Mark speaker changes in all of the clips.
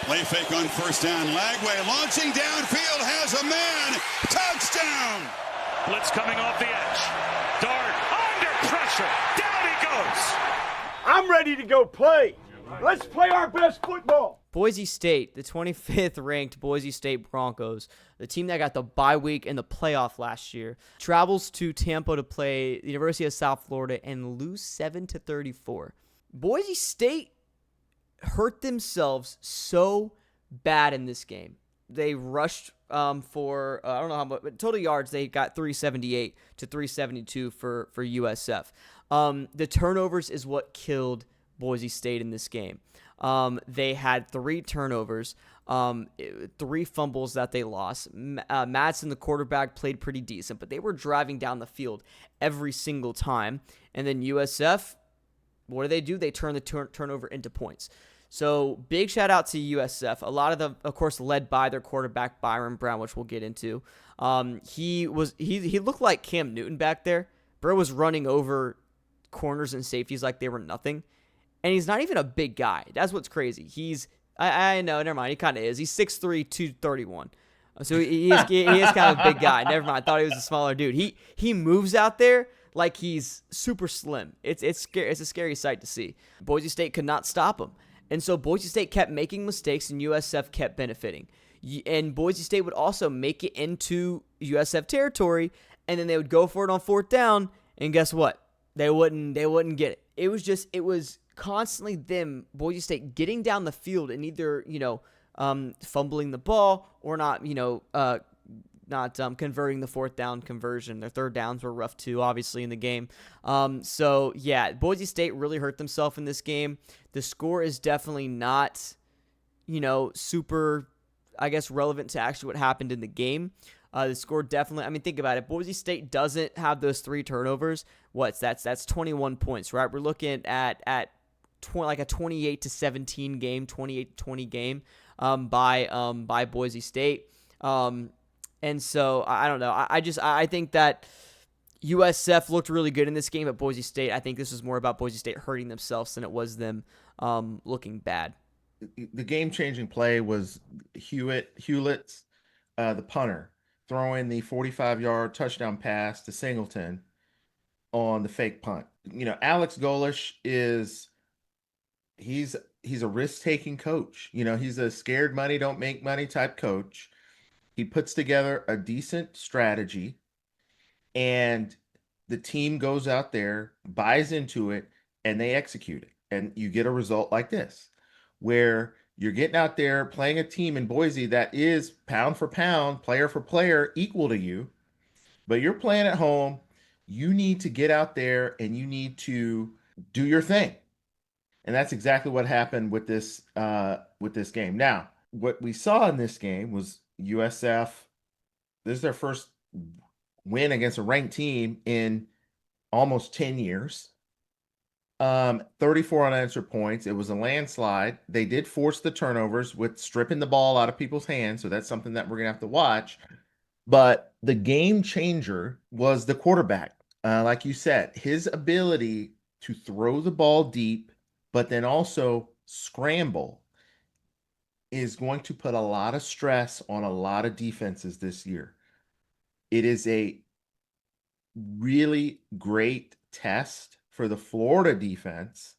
Speaker 1: Play fake on first down. Lagway launching downfield, has a man. Touchdown!
Speaker 2: Blitz coming off the edge. Dart under pressure. Down he goes.
Speaker 3: I'm ready to go play. Let's play our best football.
Speaker 4: Boise State, the 25th ranked Boise State Broncos, the team that got the bye week in the playoff last year, travels to Tampa to play the University of South Florida and lose 7-34. Boise State hurt themselves so bad in this game. They rushed for, I don't know how much, but total yards, they got 378 to 372 for USF. The turnovers is what killed Boise State in this game. They had 3 turnovers, 3 fumbles that they lost. Madsen, the quarterback, played pretty decent, but they were driving down the field every single time. And then USF, what do? They turn the turnover into points. So big shout out to USF. A lot of them, of course, led by their quarterback Byron Brown, which we'll get into. He looked like Cam Newton back there. Bro was running over corners and safeties like they were nothing, and he's not even a big guy. That's what's crazy. I know, never mind. He kind of is. He's 6'3", 231. So he is kind of a big guy. Never mind. I thought he was a smaller dude. He moves out there like he's super slim. It's scary. It's a scary sight to see. Boise State could not stop him. And so Boise State kept making mistakes, and USF kept benefiting. And Boise State would also make it into USF territory, and then they would go for it on 4th down, and guess what? They wouldn't get it. It was constantly them, Boise State, getting down the field and either, fumbling the ball or not, converting the 4th down conversion. Their 3rd downs were rough too, obviously, in the game. So yeah, Boise State really hurt themselves in this game. The score is definitely not, super, I guess, relevant to actually what happened in the game. The score definitely, think about it. Boise State doesn't have those 3 turnovers. That's 21 points, right? We're looking at a 28-17 game, 28-20 game, by Boise State. And so I don't know. I think that USF looked really good in this game at Boise State. I think this was more about Boise State hurting themselves than it was them looking bad.
Speaker 5: The game-changing play was Hewlett's, the punter, throwing the 45-yard touchdown pass to Singleton on the fake punt. Alex Golish he's a risk-taking coach. He's a scared money, don't make money type coach. He puts together a decent strategy, and the team goes out there, buys into it, and they execute it. And you get a result like this, where you're getting out there playing a team in Boise that is pound for pound, player for player, equal to you, but you're playing at home. You need to get out there and you need to do your thing. And that's exactly what happened with this game. Now, what we saw in this game was USF, this is their first win against a ranked team in almost 10 years. 34 unanswered points. It was a landslide. They did force the turnovers with stripping the ball out of people's hands, so that's something that we're going to have to watch. But the game changer was the quarterback. Like you said, his ability to throw the ball deep, but then also scramble, is going to put a lot of stress on a lot of defenses this year. It is a really great test for the Florida defense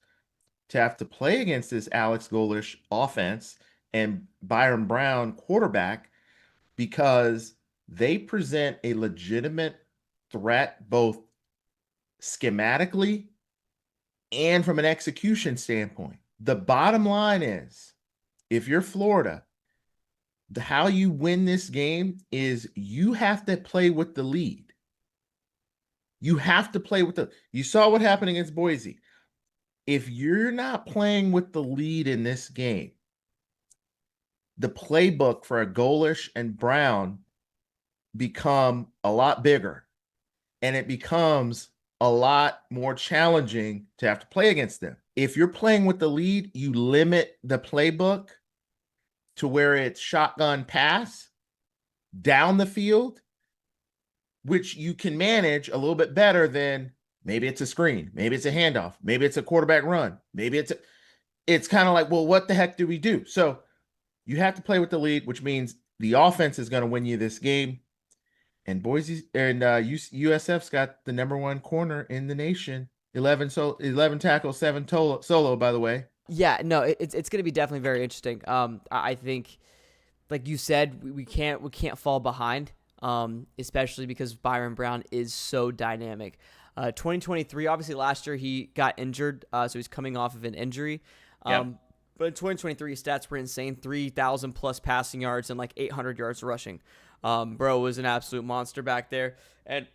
Speaker 5: to have to play against this Alex Golish offense and Byron Brown quarterback, because they present a legitimate threat both schematically and from an execution standpoint. The bottom line is, if you're Florida, how you win this game is you have to play with the lead. You have to play with you saw what happened against Boise. If you're not playing with the lead in this game, the playbook for a Golish and Brown become a lot bigger, and it becomes a lot more challenging to have to play against them. If you're playing with the lead, you limit the playbook to where it's shotgun pass down the field, which you can manage a little bit better than maybe it's a screen, maybe it's a handoff, maybe it's a quarterback run, maybe it's kind of like, well, what the heck do we do? So You have to play with the lead, which means the offense is going to win you this game. And Boise and USF's got the number one corner in the nation. 11 tackles, 7 solo, by the way.
Speaker 4: Yeah, no, it's going to be definitely very interesting. I think, like you said, we can't fall behind, especially because Byron Brown is so dynamic. 2023, obviously last year he got injured, so he's coming off of an injury.
Speaker 5: Yep.
Speaker 4: But in 2023, his stats were insane: 3,000 plus passing yards and like 800 yards rushing. Bro was an absolute monster back there, and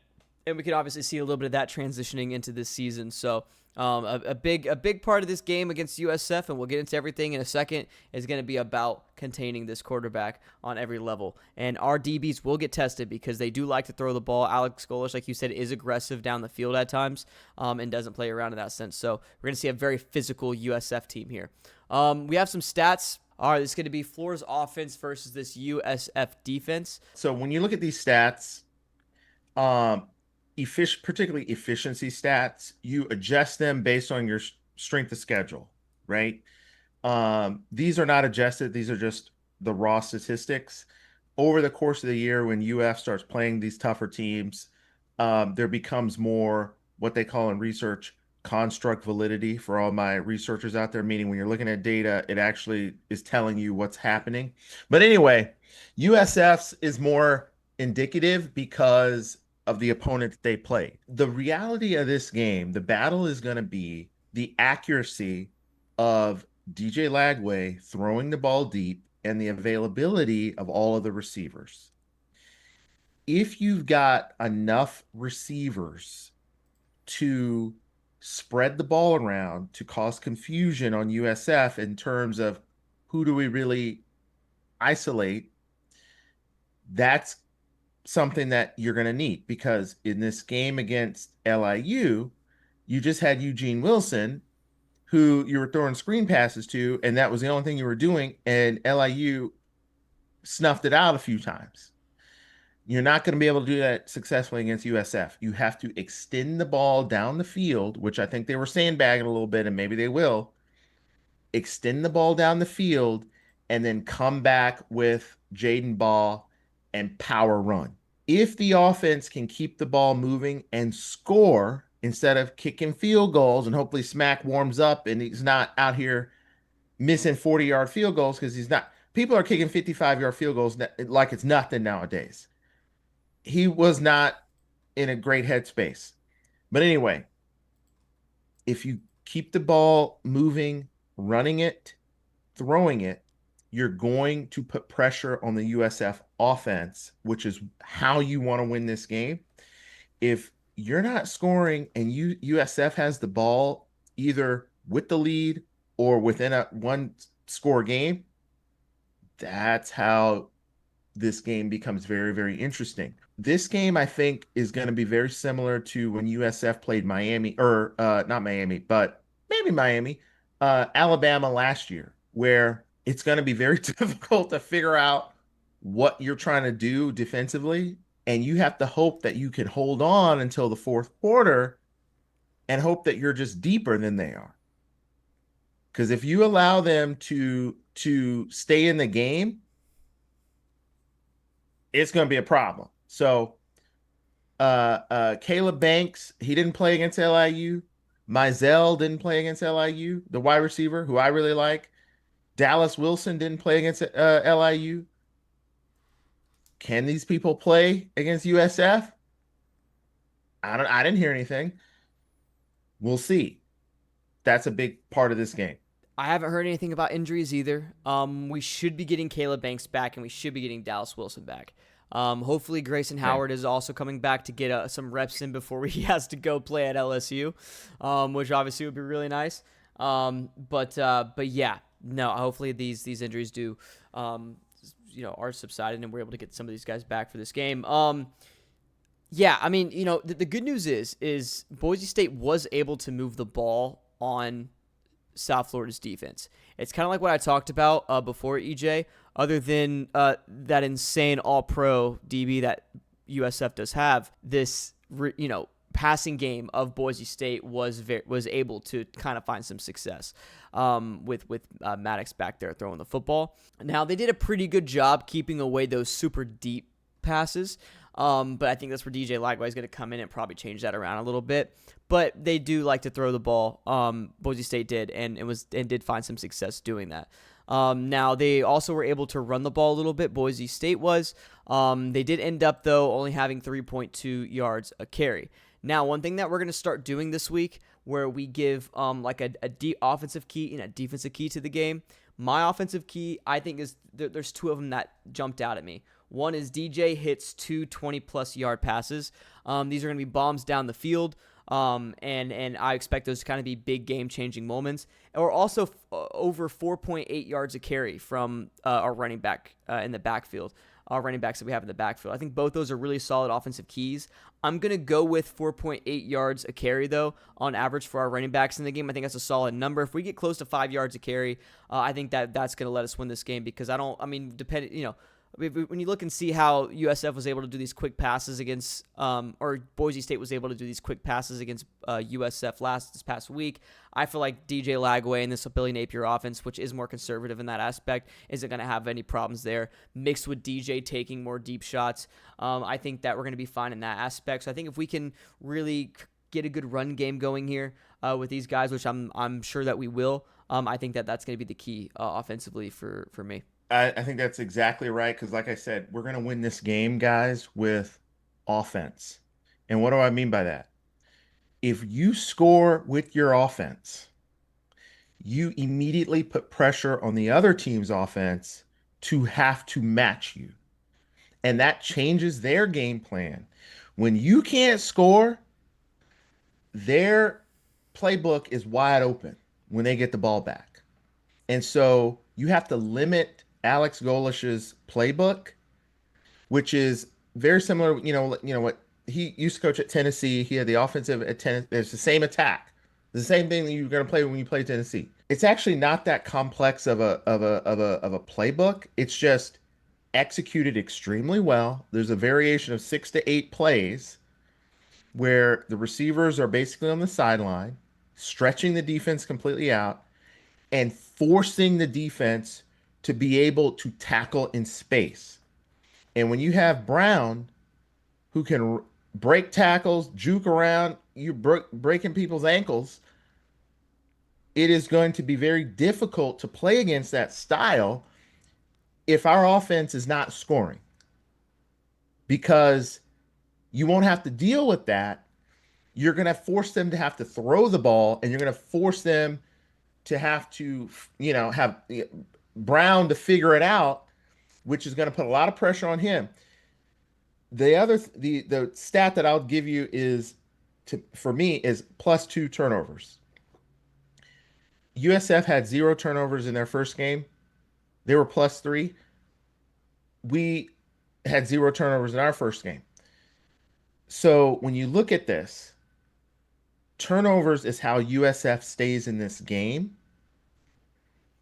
Speaker 4: we could obviously see a little bit of that transitioning into this season. So a big part of this game against USF, and we'll get into everything in a second, is going to be about containing this quarterback on every level. And our DBs will get tested because they do like to throw the ball. Alex Golish, like you said, is aggressive down the field at times, and doesn't play around in that sense. So we're going to see a very physical USF team here. We have some stats. All right, this is going to be Florida's offense versus this USF defense.
Speaker 5: So when you look at these stats, particularly efficiency stats, you adjust them based on your strength of schedule, right? These are not adjusted. These are just the raw statistics. Over the course of the year, when UF starts playing these tougher teams, there becomes more what they call in research construct validity for all my researchers out there, meaning when you're looking at data, it actually is telling you what's happening. But anyway, USF's is more indicative because of the opponent that they play. The reality of this game, the battle is going to be the accuracy of DJ Lagway throwing the ball deep and the availability of all of the receivers. If you've got enough receivers to spread the ball around to cause confusion on USF in terms of who do we really isolate, that's something that you're going to need, because in this game against LIU, you just had Eugene Wilson, who you were throwing screen passes to, and that was the only thing you were doing, and LIU snuffed it out a few times. You're not going to be able to do that successfully against USF. You have to extend the ball down the field, which I think they were sandbagging a little bit, and maybe they will. Extend the ball down the field and then come back with Jaden Ball and power run. If the offense can keep the ball moving and score instead of kicking field goals, and hopefully Smack warms up and he's not out here missing 40-yard field goals, because he's not. People are kicking 55-yard field goals like it's nothing nowadays. He was not in a great headspace. But anyway, if you keep the ball moving, running it, throwing it, you're going to put pressure on the USF offense, which is how you want to win this game. If you're not scoring and USF has the ball either with the lead or within a one-score game, that's how this game becomes very, very interesting. This game, I think, is going to be very similar to when USF played Miami, or not Miami, but maybe Miami, Alabama last year, where it's going to be very difficult to figure out what you're trying to do defensively, and you have to hope that you can hold on until the fourth quarter and hope that you're just deeper than they are. Because if you allow them to stay in the game, it's going to be a problem. So Caleb Banks, he didn't play against LIU. Mizell didn't play against LIU, the wide receiver, who I really like. Dallas Wilson didn't play against LIU. Can these people play against USF? I didn't hear anything. We'll see. That's a big part of this game.
Speaker 4: I haven't heard anything about injuries either. We should be getting Caleb Banks back, and we should be getting Dallas Wilson back. Hopefully Grayson Howard is also coming back to get some reps in before he has to go play at LSU, which obviously would be really nice. But yeah, no, hopefully these injuries do, are subsided and we're able to get some of these guys back for this game. Yeah, I mean, the good news is Boise State was able to move the ball on South Florida's defense. It's kind of like what I talked about before, EJ, other than that insane all-pro DB that USF does have. This, passing game of Boise State was able to kind of find some success with Maddox back there throwing the football. Now, they did a pretty good job keeping away those super deep passes, but I think that's where DJ Lagway is going to come in and probably change that around a little bit. But they do like to throw the ball. Boise State did, and did find some success doing that. Now, they also were able to run the ball a little bit. Boise State was. They did end up, though, only having 3.2 yards a carry. Now, one thing that we're going to start doing this week, where we give like a offensive key and a defensive key to the game. My offensive key, I think, is there's two of them that jumped out at me. One is DJ hits 2 20-plus yard passes. These are going to be bombs down the field. And I expect those to kind of be big game-changing moments. Or also over 4.8 yards a carry from our running back in the backfield, our running backs that we have in the backfield. I think both those are really solid offensive keys. I'm going to go with 4.8 yards a carry, though, on average for our running backs in the game. I think that's a solid number. If we get close to 5 yards a carry, I think that's going to let us win this game because when you look and see how USF was able to do these quick passes against, or Boise State was able to do these quick passes against USF this past week, I feel like DJ Lagway and this Billy Napier offense, which is more conservative in that aspect, isn't going to have any problems there. Mixed with DJ taking more deep shots, I think that we're going to be fine in that aspect. So I think if we can really get a good run game going here with these guys, which I'm sure that we will, I think that's going to be the key offensively for me.
Speaker 5: I think that's exactly right because, like I said, we're going to win this game, guys, with offense. And what do I mean by that? If you score with your offense, you immediately put pressure on the other team's offense to have to match you. And that changes their game plan. When you can't score, their playbook is wide open when they get the ball back. And so you have to limit Alex Golish's playbook, which is very similar. You know what he used to coach at Tennessee. He had the offensive at Tennessee. It's the same attack, the same thing that you're going to play when you play Tennessee. It's actually not that complex of a playbook. It's just executed extremely well. There's a variation of 6 to 8 plays where the receivers are basically on the sideline, stretching the defense completely out, and forcing the defense to be able to tackle in space. And when you have Brown, who can break tackles, juke around, you're breaking people's ankles, it is going to be very difficult to play against that style if our offense is not scoring. Because you won't have to deal with that. You're going to force them to have to throw the ball, and you're going to force them to have to, have Brown to figure it out, which is going to put a lot of pressure on him. The stat that I'll give you is for me is +2 turnovers. USF had 0 turnovers in their first game. They were +3. We had 0 turnovers in our first game. So when you look at this, turnovers is how USF stays in this game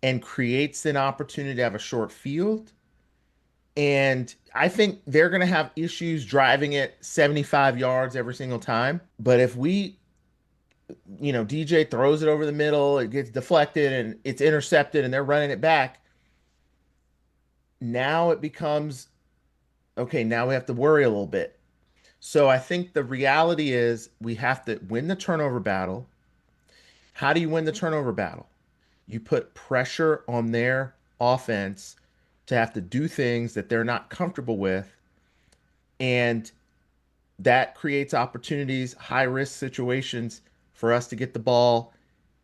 Speaker 5: and creates an opportunity to have a short field. And I think they're going to have issues driving it 75 yards every single time. But if DJ throws it over the middle, it gets deflected and it's intercepted and they're running it back, now it becomes, okay, now we have to worry a little bit. So I think the reality is we have to win the turnover battle. How do you win the turnover battle? You put pressure on their offense to have to do things that they're not comfortable with. And that creates opportunities, high-risk situations for us to get the ball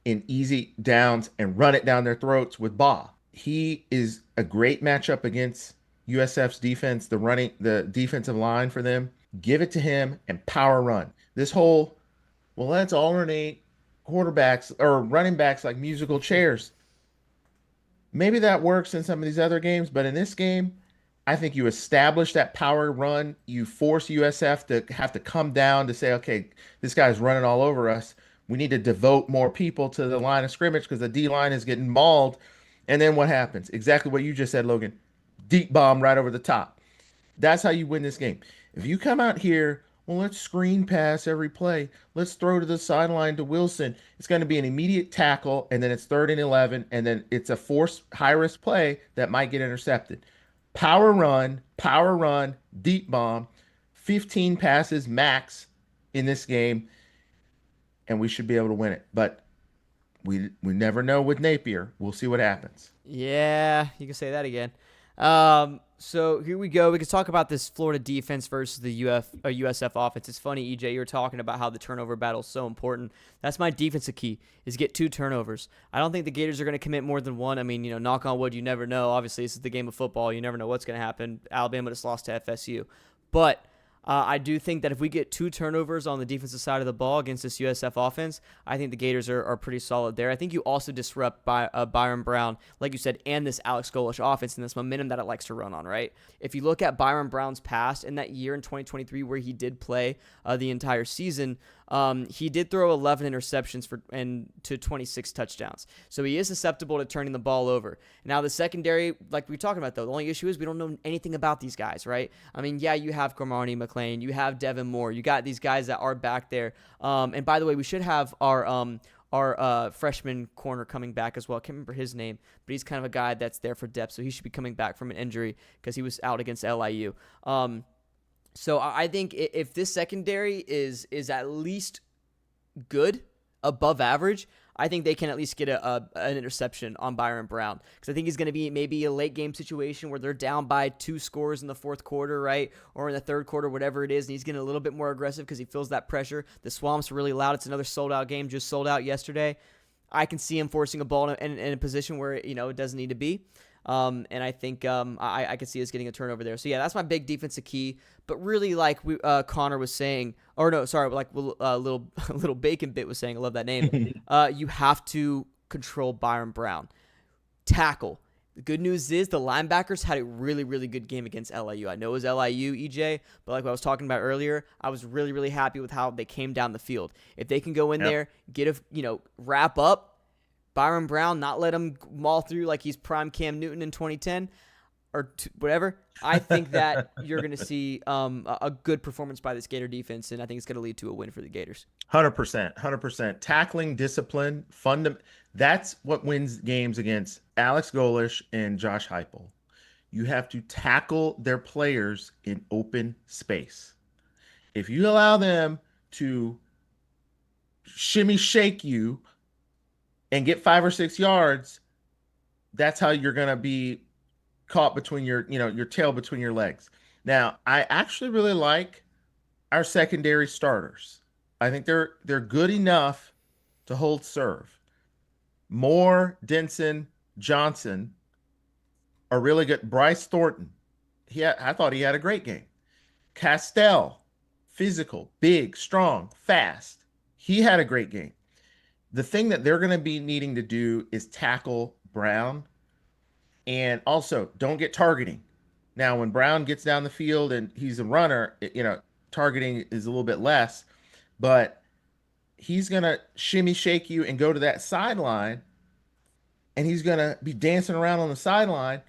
Speaker 5: in easy downs and run it down their throats with Ba. He is a great matchup against USF's defense, the defensive line for them. Give it to him and power run. This whole, let's alternate quarterbacks or running backs like musical chairs. Maybe that works in some of these other games, but in this game, I think you establish that power run. You force USF to have to come down to say, okay, this guy's running all over us. We need to devote more people to the line of scrimmage because the D-line is getting mauled. And then what happens? Exactly what you just said, Logan. Deep bomb right over the top. That's how you win this game. If you come out here, Well, let's screen pass every play. Let's throw to the sideline to Wilson. It's going to be an immediate tackle, and then it's 3rd and 11, and then it's a forced high-risk play that might get intercepted. Power run, deep bomb, 15 passes max in this game, and we should be able to win it. But we never know with Napier. We'll see what happens.
Speaker 4: Yeah, you can say that again. So here we go. We can talk about this Florida defense versus the USF offense. It's funny, EJ, you were talking about how the turnover battle is so important. That's my defensive key, is get 2 turnovers. I don't think the Gators are going to commit more than 1. I mean, knock on wood, you never know. Obviously, this is the game of football. You never know what's going to happen. Alabama just lost to FSU. But I do think that if we get 2 turnovers on the defensive side of the ball against this USF offense, I think the Gators are pretty solid there. I think you also disrupt Byron Brown, like you said, and this Alex Golesh offense and this momentum that it likes to run on, right? If you look at Byron Brown's past in that year in 2023 where he did play the entire season, he did throw 11 interceptions to 26 touchdowns. So he is susceptible to turning the ball over. Now, the secondary, like we were talking about, though, the only issue is we don't know anything about these guys, right? I mean, yeah, you have Cormani McLean, you have Devin Moore, you got these guys that are back there. And by the way, we should have our freshman corner coming back as well. I can't remember his name, but he's kind of a guy that's there for depth, so he should be coming back from an injury because he was out against LIU. So I think if this secondary is at least good, above average, I think they can at least get an interception on Byron Brown, because I think he's going to be maybe a late game situation where they're down by 2 scores in the 4th quarter, right, or in the 3rd quarter, whatever it is, and he's getting a little bit more aggressive because he feels that pressure. The Swamp's really loud. It's another sold-out game, just sold out yesterday. I can see him forcing a ball in a position where it doesn't need to be. And I think I could see us getting a turnover there. So, yeah, that's my big defensive key. But really, like Connor was saying, or no, sorry, like little Bacon Bit was saying, I love that name, you have to control Byron Brown. Tackle. The good news is the linebackers had a really, really good game against LIU. I know it was LIU, EJ, but like what I was talking about earlier, I was really, really happy with how they came down the field. If they can go in there, wrap up, Byron Brown, not let him maul through like he's prime Cam Newton in 2010 or whatever, I think that you're going to see a good performance by this Gator defense, and I think it's going to lead to a win for the Gators.
Speaker 5: 100%. Tackling, discipline, that's what wins games against Alex Golesh and Josh Heupel. You have to tackle their players in open space. If you allow them to shimmy shake you and get 5 or 6 yards, that's how you're going to be caught between your tail between your legs. Now, I actually really like our secondary starters. I think they're good enough to hold serve. Moore, Denson, Johnson are really good. Bryce Thornton, I thought he had a great game. Castell, physical, big, strong, fast. He had a great game. The thing that they're going to be needing to do is tackle Brown, and also don't get targeting. Now, when Brown gets down the field and he's a runner, targeting is a little bit less, but he's going to shimmy shake you and go to that sideline, and he's going to be dancing around on the sideline,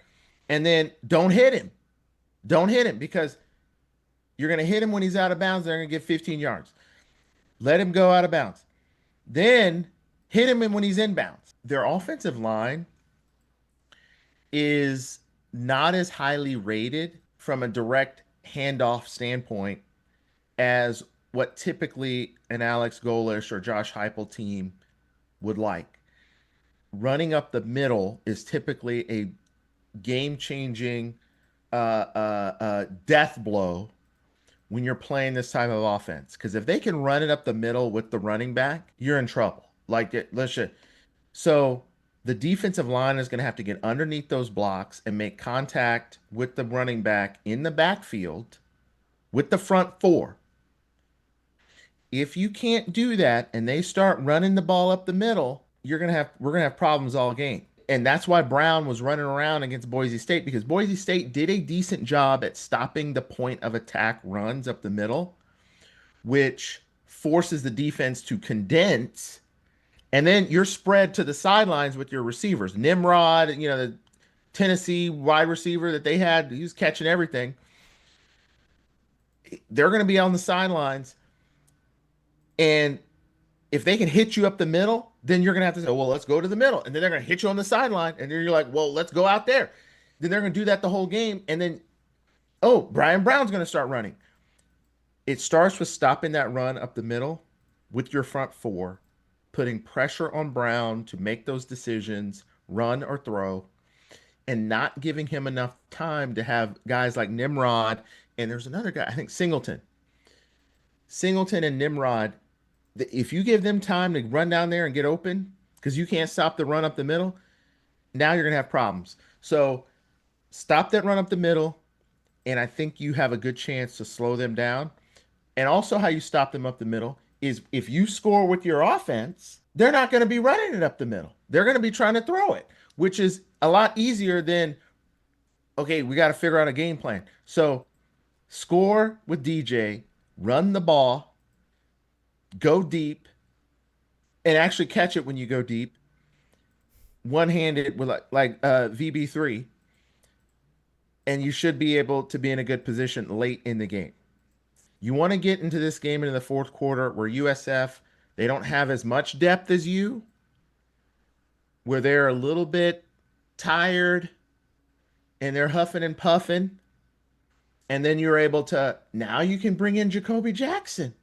Speaker 5: and then don't hit him. Don't hit him, because you're going to hit him when he's out of bounds. They're going to get 15 yards. Let him go out of bounds. Then hit him when he's inbounds. Their offensive line is not as highly rated from a direct handoff standpoint as what typically an Alex Golesh or Josh Heupel team would like. Running up the middle is typically a game-changing death blow when you're playing this type of offense. Because if they can run it up the middle with the running back, you're in trouble. So the defensive line is going to have to get underneath those blocks and make contact with the running back in the backfield with the front 4. If you can't do that and they start running the ball up the middle, we're going to have problems all game. And that's why Brown was running around against Boise State, because Boise State did a decent job at stopping the point of attack runs up the middle, which forces the defense to condense. And then you're spread to the sidelines with your receivers. Nimrod, the Tennessee wide receiver that they had, he was catching everything. they're going to be on the sidelines, and if they can hit you up the middle, then you're going to have to say, well, let's go to the middle. And then they're going to hit you on the sideline. And then you're like, well, let's go out there. Then they're going to do that the whole game. And then, oh, Brian Brown's going to start running. It starts with stopping that run up the middle with your front four, putting pressure on Brown to make those decisions, run or throw, and not giving him enough time to have guys like Nimrod. And there's another guy, I think Singleton and Nimrod. If you give them time to run down there and get open, because you can't stop the run up the middle, now you're going to have problems. So stop that run up the middle, and I think you have a good chance to slow them down. And also how you stop them up the middle is if you score with your offense, they're not going to be running it up the middle. They're going to be trying to throw it, which is a lot easier than, okay, we got to figure out a game plan. So score with DJ, run the ball, go deep, and actually catch it when you go deep, one-handed with like VB3, and you should be able to be in a good position late in the game. You want to get into this game into the fourth quarter where USF, they don't have as much depth as you, where they're a little bit tired and they're huffing and puffing, and then you're able to, now you can bring in Jacoby Jackson.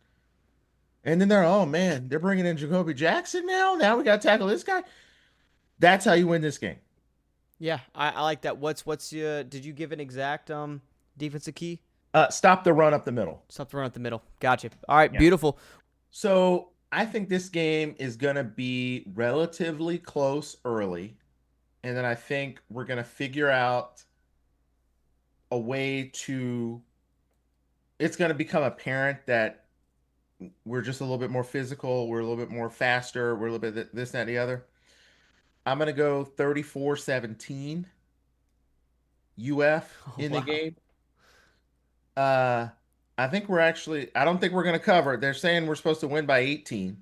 Speaker 5: And then oh man, they're bringing in Jacoby Jackson now. Now we got to tackle this guy. That's how you win this game.
Speaker 4: Yeah, I like that. Did you give an exact defensive key?
Speaker 5: Stop the run up the middle.
Speaker 4: Stop the run up the middle. Gotcha. All right,
Speaker 5: Yeah.
Speaker 4: Beautiful.
Speaker 5: So I think this game is going to be relatively close early. And then I think we're going to figure out a way to, it's going to become apparent that we're just a little bit more physical. We're a little bit more faster. We're a little bit this, that, and the other. I'm going to go 34-17 UF in the game. I think I don't think we're going to cover it. They're saying we're supposed to win by 18.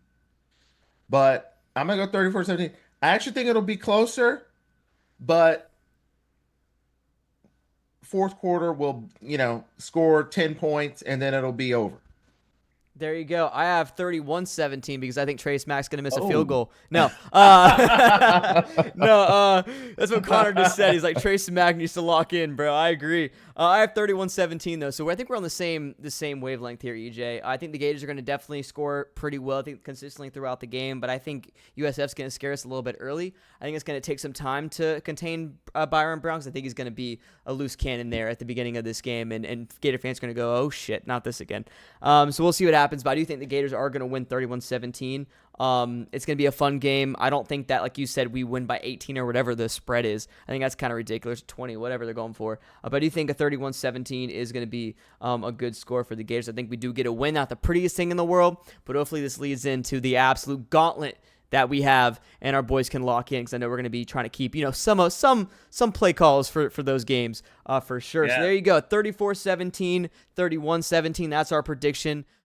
Speaker 5: But I'm going to go 34-17. I actually think it'll be closer, but fourth quarter will, score 10 points and then it'll be over.
Speaker 4: There you go. I have 31-17 because I think Trace Mack's going to miss a field goal. No. That's what Connor just said. He's like, Trace Mack needs to lock in, bro. I agree. I have 31-17, though, so I think we're on the same wavelength here, EJ. I think the Gators are going to definitely score pretty well, I think, consistently throughout the game, but I think USF's going to scare us a little bit early. I think it's going to take some time to contain Byron Brown, because I think he's going to be a loose cannon there at the beginning of this game, and Gator fans are going to go, oh, shit, not this again. So we'll see what happens, but I do think the Gators are going to win 31-17. It's going to be a fun game. I don't think that, like you said, we win by 18 or whatever the spread is. I think that's kind of ridiculous, 20, whatever they're going for. But I do think a 31-17 is going to be a good score for the Gators. I think we do get a win, not the prettiest thing in the world, but hopefully this leads into the absolute gauntlet that we have, and our boys can lock in, because I know we're going to be trying to keep, some play calls for those games for sure. Yeah. So there you go, 34-17, 31-17. That's our prediction.